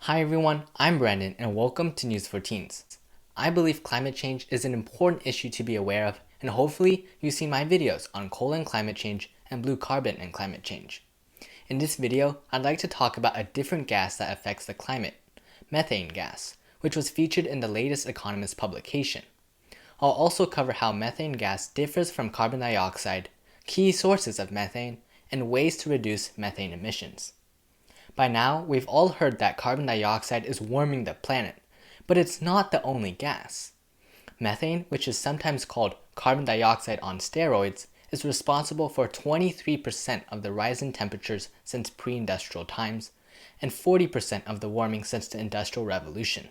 Hi everyone, I'm Brandon and welcome to News4Teens. I believe climate change is an important issue to be aware of, and hopefully you've seen my videos on coal and climate change and blue carbon and climate change. In this video, I'd like to talk about a different gas that affects the climate, methane gas, which was featured in the latest Economist publication. I'll also cover how methane gas differs from carbon dioxide, key sources of methane, and ways to reduce methane emissions. By now, we've all heard that carbon dioxide is warming the planet, but it's not the only gas. Methane, which is sometimes called carbon dioxide on steroids, is responsible for 23% of the rise in temperatures since pre-industrial times, and 40% of the warming since the Industrial Revolution.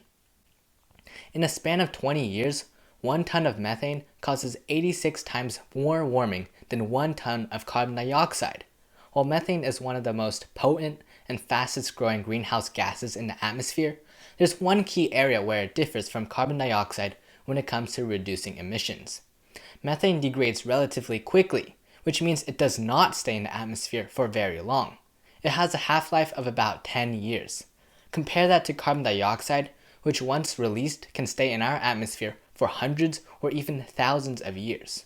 In a span of 20 years, 1 ton of methane causes 86 times more warming than 1 ton of carbon dioxide. While methane is one of the most potent and fastest growing greenhouse gases in the atmosphere, there's one key area where it differs from carbon dioxide when it comes to reducing emissions. Methane degrades relatively quickly, which means it does not stay in the atmosphere for very long. It has a half-life of about 10 years. Compare that to carbon dioxide, which once released can stay in our atmosphere for hundreds or even thousands of years.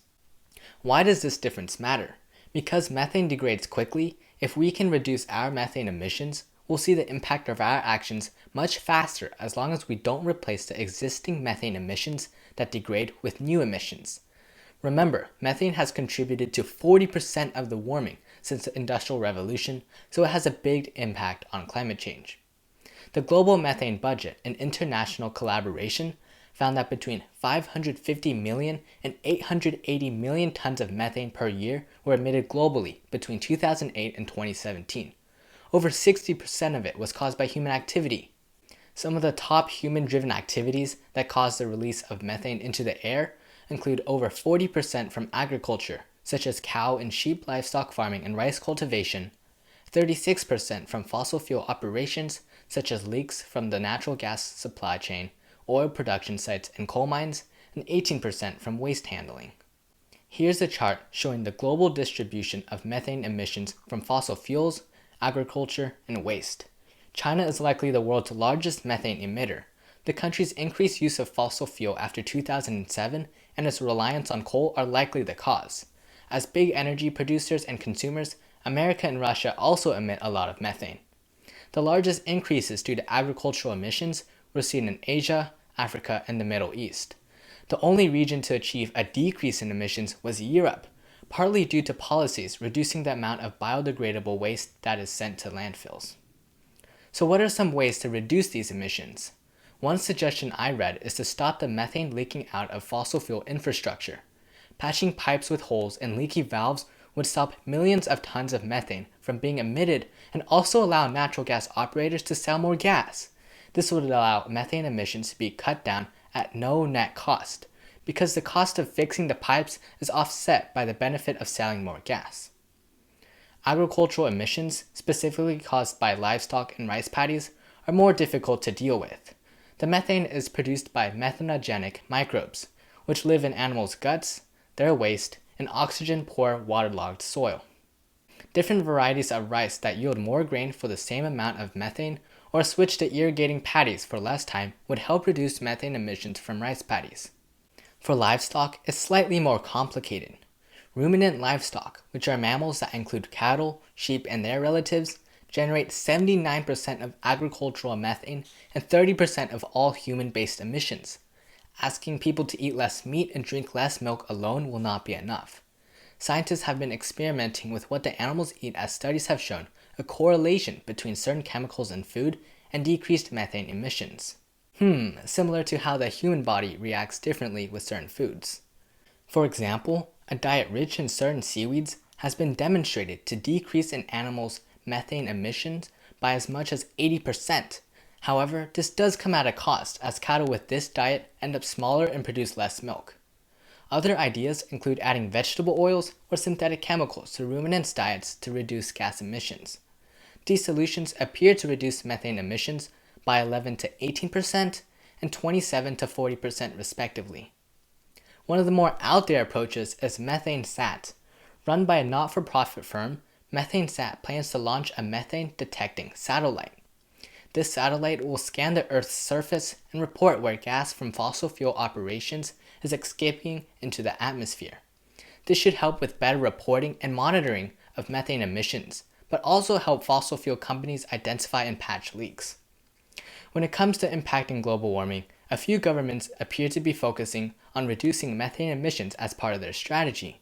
Why does this difference matter? Because methane degrades quickly, if we can reduce our methane emissions, we'll see the impact of our actions much faster as long as we don't replace the existing methane emissions that degrade with new emissions. Remember, methane has contributed to 40% of the warming since the Industrial Revolution, so it has a big impact on climate change. The global methane budget and international collaboration found that between 550 million and 880 million tons of methane per year were emitted globally between 2008 and 2017. Over 60% of it was caused by human activity. Some of the top human-driven activities that cause the release of methane into the air include over 40% from agriculture, such as cow and sheep livestock farming and rice cultivation, 36% from fossil fuel operations, such as leaks from the natural gas supply chain, oil production sites and coal mines, and 18% from waste handling. Here's a chart showing the global distribution of methane emissions from fossil fuels, agriculture, and waste. China is likely the world's largest methane emitter. The country's increased use of fossil fuel after 2007 and its reliance on coal are likely the cause. As big energy producers and consumers, America and Russia also emit a lot of methane. The largest increases due to agricultural emissions were seen in Asia, Africa, and the Middle East. The only region to achieve a decrease in emissions was Europe, partly due to policies reducing the amount of biodegradable waste that is sent to landfills. So what are some ways to reduce these emissions? One suggestion I read is to stop the methane leaking out of fossil fuel infrastructure. Patching pipes with holes and leaky valves would stop millions of tons of methane from being emitted and also allow natural gas operators to sell more gas. This would allow methane emissions to be cut down at no net cost, because the cost of fixing the pipes is offset by the benefit of selling more gas. Agricultural emissions, specifically caused by livestock and rice paddies, are more difficult to deal with. The methane is produced by methanogenic microbes, which live in animals' guts, their waste, and oxygen-poor waterlogged soil. Different varieties of rice that yield more grain for the same amount of methane or switch to irrigating paddies for less time would help reduce methane emissions from rice paddies. For livestock, it's slightly more complicated. Ruminant livestock, which are mammals that include cattle, sheep, and their relatives, generate 79% of agricultural methane and 30% of all human-based emissions. Asking people to eat less meat and drink less milk alone will not be enough. Scientists have been experimenting with what the animals eat, as studies have shown a correlation between certain chemicals in food and decreased methane emissions. Similar to how the human body reacts differently with certain foods. For example, a diet rich in certain seaweeds has been demonstrated to decrease an animal's methane emissions by as much as 80%. However, this does come at a cost, as cattle with this diet end up smaller and produce less milk. Other ideas include adding vegetable oils or synthetic chemicals to ruminants' diets to reduce gas emissions. These solutions appear to reduce methane emissions by 11 to 18% and 27 to 40% respectively. One of the more out there approaches is Methane Sat. Run by a not-for-profit firm, Methane Sat plans to launch a methane detecting satellite. this satellite will scan the Earth's surface and report where gas from fossil fuel operations is escaping into the atmosphere. This should help with better reporting and monitoring of methane emissions, but also help fossil fuel companies identify and patch leaks. When it comes to impacting global warming, a few governments appear to be focusing on reducing methane emissions as part of their strategy.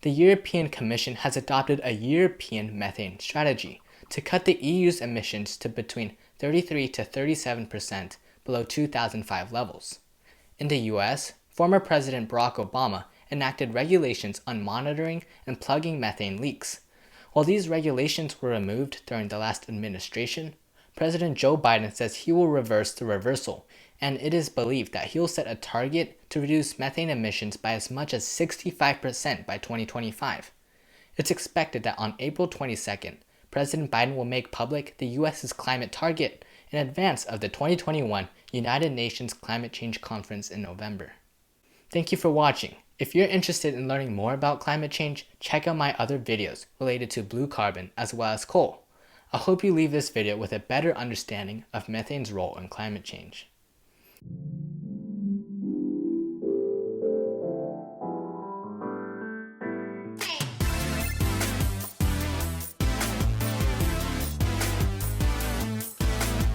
The European Commission has adopted a European methane strategy to cut the EU's emissions to between 33 to 37% below 2005 levels. In the US, former President Barack Obama enacted regulations on monitoring and plugging methane leaks. While these regulations were removed during the last administration, President Joe Biden says he will reverse the reversal, and it is believed that he'll set a target to reduce methane emissions by as much as 65% by 2025. It's expected that on April 22nd, President Biden will make public the US's climate target in advance of the 2021 United Nations Climate Change Conference in November. Thank you for watching. If you're interested in learning more about climate change, check out my other videos related to blue carbon as well as coal. I hope you leave this video with a better understanding of methane's role in climate change.